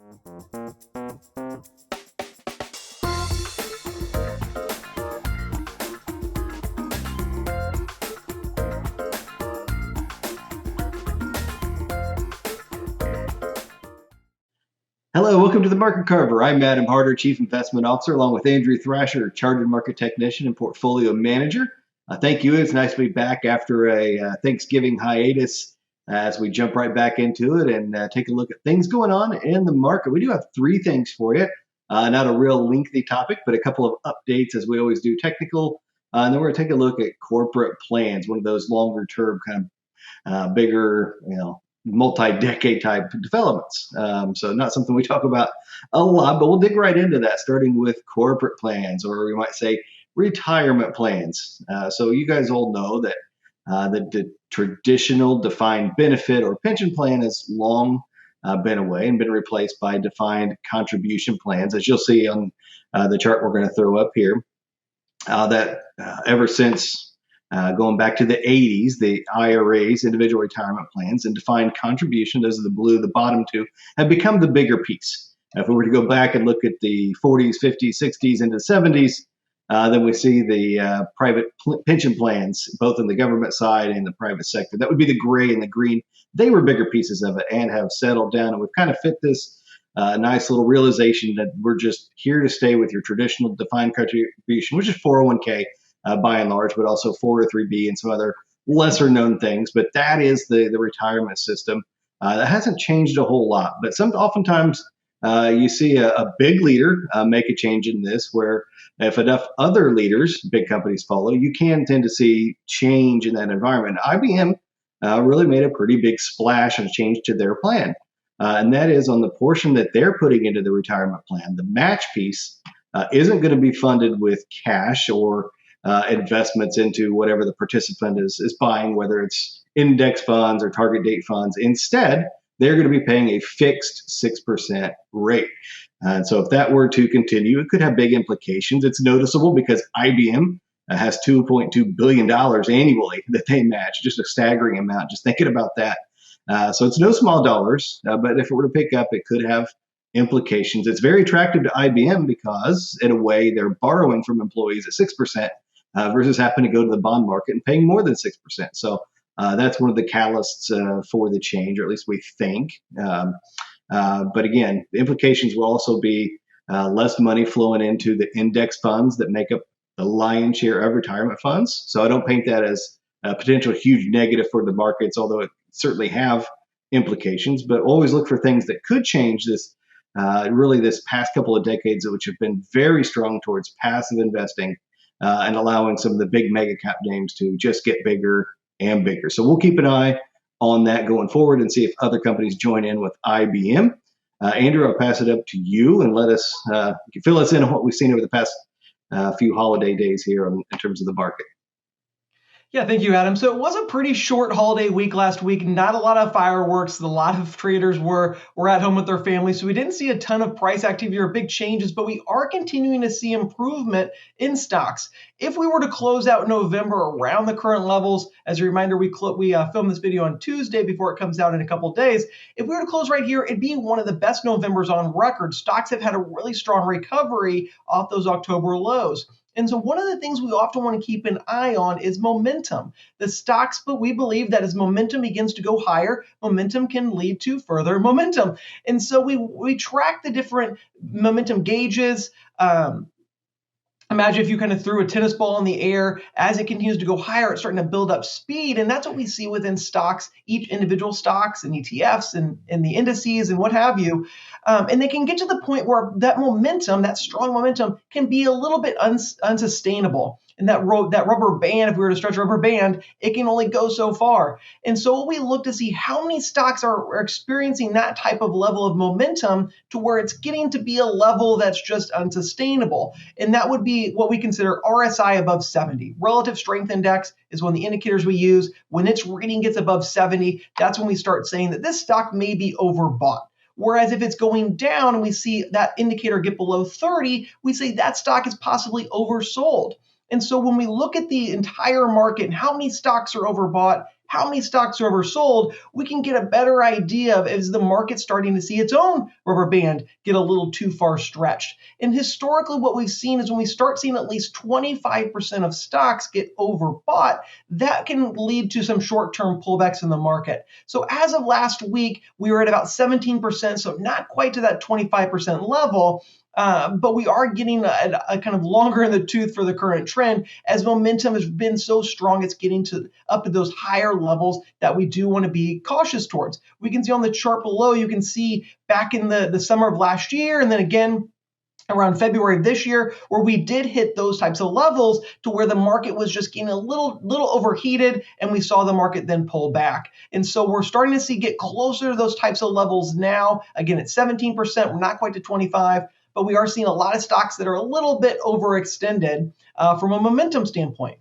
Hello, welcome to the Market Carver. I'm Adam Harter, Chief Investment Officer, along with Andrew Thrasher, Chartered Market Technician and Portfolio Manager. Thank you. It's nice to be back after a Thanksgiving hiatus as we jump right back into it and take a look at things going on in the market. We do have three things for you. Not a real lengthy topic, but a couple of updates as we always do, technical. And then we're going to take a look at corporate plans, one of those longer term kind of bigger, multi-decade type developments. So not something we talk about a lot, but we'll dig right into that, starting with corporate plans, or we might say retirement plans. So you guys all know that the traditional defined benefit or pension plan has long been away and been replaced by defined contribution plans, as you'll see on the chart we're going to throw up here. That ever since going back to the 80s, the IRAs, individual retirement plans, and defined contribution, those are the blue, the bottom two, have become the bigger piece. If we were to go back and look at the 40s, 50s, 60s, into the 70s, then we see the private pension plans, both in the government side and the private sector. That would be the gray and the green. They were bigger pieces of it and have settled down. And we've kind of fit this nice little realization that we're just here to stay with your traditional defined contribution, which is 401k. By and large, but also 403b and some other lesser known things. But that is the retirement system. That hasn't changed a whole lot. But oftentimes you see a big leader make a change in this, where if enough other leaders, big companies follow, you can tend to see change in that environment. IBM really made a pretty big splash and change to their plan. And that is on the portion that they're putting into the retirement plan. The match piece isn't going to be funded with cash or investments into whatever the participant is buying, whether it's index funds or target date funds. Instead, they're going to be paying a fixed 6% rate. And so if that were to continue, it could have big implications. It's noticeable because IBM has $2.2 billion annually that they match, just a staggering amount, just thinking about that. So it's no small dollars, but if it were to pick up, it could have implications. It's very attractive to IBM because, in a way, they're borrowing from employees at 6%. Versus having to go to the bond market and paying more than 6%. So that's one of the catalysts for the change, or at least we think. But again, the implications will also be less money flowing into the index funds that make up the lion's share of retirement funds. So I don't paint that as a potential huge negative for the markets, although it certainly have implications. But always look for things that could change this. Really, this past couple of decades, which have been very strong towards passive investing. And allowing some of the big mega cap names to just get bigger and bigger. So we'll keep an eye on that going forward and see if other companies join in with IBM. Andrew, I'll pass it up to you and let us fill us in on what we've seen over the past few holiday days here in terms of the market. Yeah, thank you, Adam. So it was a pretty short holiday week last week. Not a lot of fireworks. A lot of traders were at home with their families. So we didn't see a ton of price activity or big changes, but we are continuing to see improvement in stocks. If we were to close out November around the current levels, as a reminder, we filmed this video on Tuesday before it comes out in a couple of days. If we were to close right here, it'd be one of the best Novembers on record. Stocks have had a really strong recovery off those October lows. And so one of the things we often want to keep an eye on is momentum. The stocks, but we believe that as momentum begins to go higher, momentum can lead to further momentum. And so we track the different momentum gauges. Imagine if you kind of threw a tennis ball in the air. As it continues to go higher, it's starting to build up speed. And that's what we see within stocks, each individual stocks and ETFs and the indices and what have you. And they can get to the point where that momentum, that strong momentum, can be a little bit unsustainable. And that rubber band, if we were to stretch a rubber band, it can only go so far. And so we look to see how many stocks are experiencing that type of level of momentum to where it's getting to be a level that's just unsustainable. And that would be what we consider RSI above 70. Relative Strength Index is one of the indicators we use. When its reading gets above 70, that's when we start saying that this stock may be overbought. Whereas if it's going down and we see that indicator get below 30, we say that stock is possibly oversold. And so when we look at the entire market and how many stocks are overbought, how many stocks are oversold, we can get a better idea of is the market starting to see its own rubber band get a little too far stretched. And historically, what we've seen is when we start seeing at least 25% of stocks get overbought, that can lead to some short-term pullbacks in the market. So as of last week, we were at about 17%, so not quite to that 25% level. But we are getting a kind of longer in the tooth for the current trend as momentum has been so strong, it's getting up to those higher levels that we do want to be cautious towards. We can see on the chart below, you can see back in the summer of last year, and then again around February of this year, where we did hit those types of levels to where the market was just getting a little overheated, and we saw the market then pull back. And so we're starting to see get closer to those types of levels now. Again, at 17%, we're not quite to 25, but we are seeing a lot of stocks that are a little bit overextended from a momentum standpoint.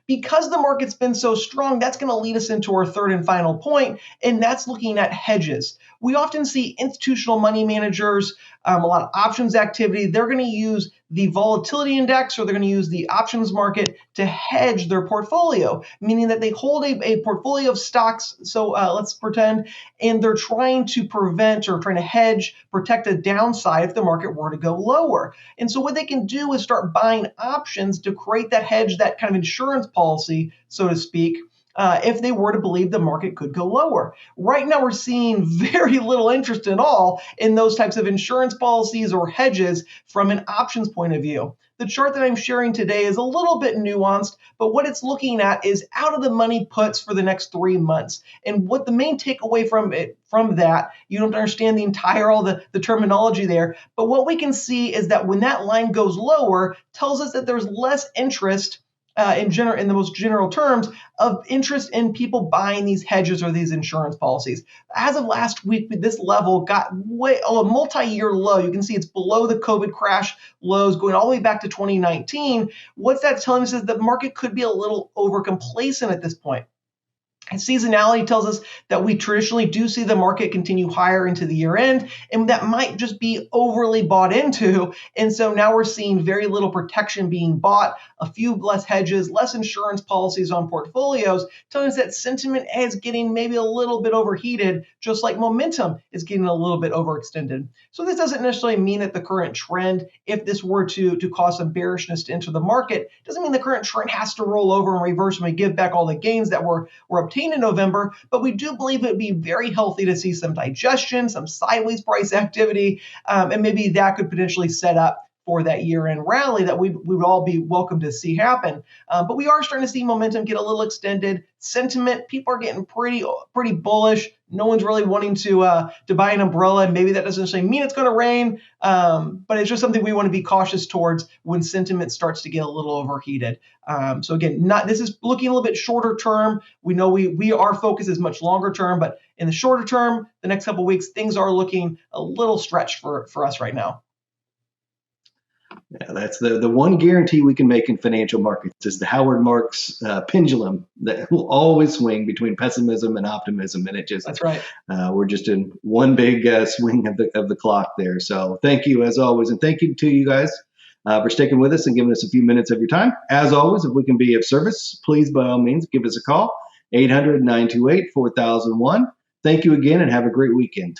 Because the market's been so strong, that's going to lead us into our third and final point, and that's looking at hedges. We often see institutional money managers, a lot of options activity. They're going to use the volatility index, or they're going to use the options market to hedge their portfolio, meaning that they hold a portfolio of stocks. So let's pretend, and they're trying to prevent or trying to hedge, protect a downside if the market were to go lower. And so what they can do is start buying options to create that hedge, that kind of insurance policy, so to speak, if they were to believe the market could go lower. Right now, we're seeing very little interest at all in those types of insurance policies or hedges from an options point of view. The chart that I'm sharing today is a little bit nuanced, but what it's looking at is out of the money puts for the next 3 months. And what the main takeaway from that, you don't understand the entire, all the terminology there, but what we can see is that when that line goes lower, tells us that there's less interest in the most general terms of interest in people buying these hedges or these insurance policies. As of last week, this level got a multi-year low. You can see it's below the COVID crash lows going all the way back to 2019. What that's telling us is the market could be a little over complacent at this point. And seasonality tells us that we traditionally do see the market continue higher into the year end, and that might just be overly bought into. And so now we're seeing very little protection being bought, a few less hedges, less insurance policies on portfolios, telling us that sentiment is getting maybe a little bit overheated, just like momentum is getting a little bit overextended. So this doesn't necessarily mean that the current trend, if this were to cause some bearishness to enter the market, doesn't mean the current trend has to roll over and reverse and we give back all the gains that were obtained in November, but we do believe it would be very healthy to see some digestion, some sideways price activity, and maybe that could potentially set up for that year-end rally that we would all be welcome to see happen. But we are starting to see momentum get a little extended. Sentiment, people are getting pretty bullish. No one's really wanting to buy an umbrella. Maybe that doesn't necessarily mean it's going to rain, but it's just something we want to be cautious towards when sentiment starts to get a little overheated. So again, this is looking a little bit shorter term. We know our focus is much longer term, but in the shorter term, the next couple of weeks, things are looking a little stretched for us right now. Yeah, that's the one guarantee we can make in financial markets is the Howard Marks pendulum that will always swing between pessimism and optimism, and That's right. We're just in one big swing of the clock there. So thank you as always, and thank you to you guys for sticking with us and giving us a few minutes of your time. As always, if we can be of service, please by all means give us a call, 800-928-4001. Thank you again, and have a great weekend.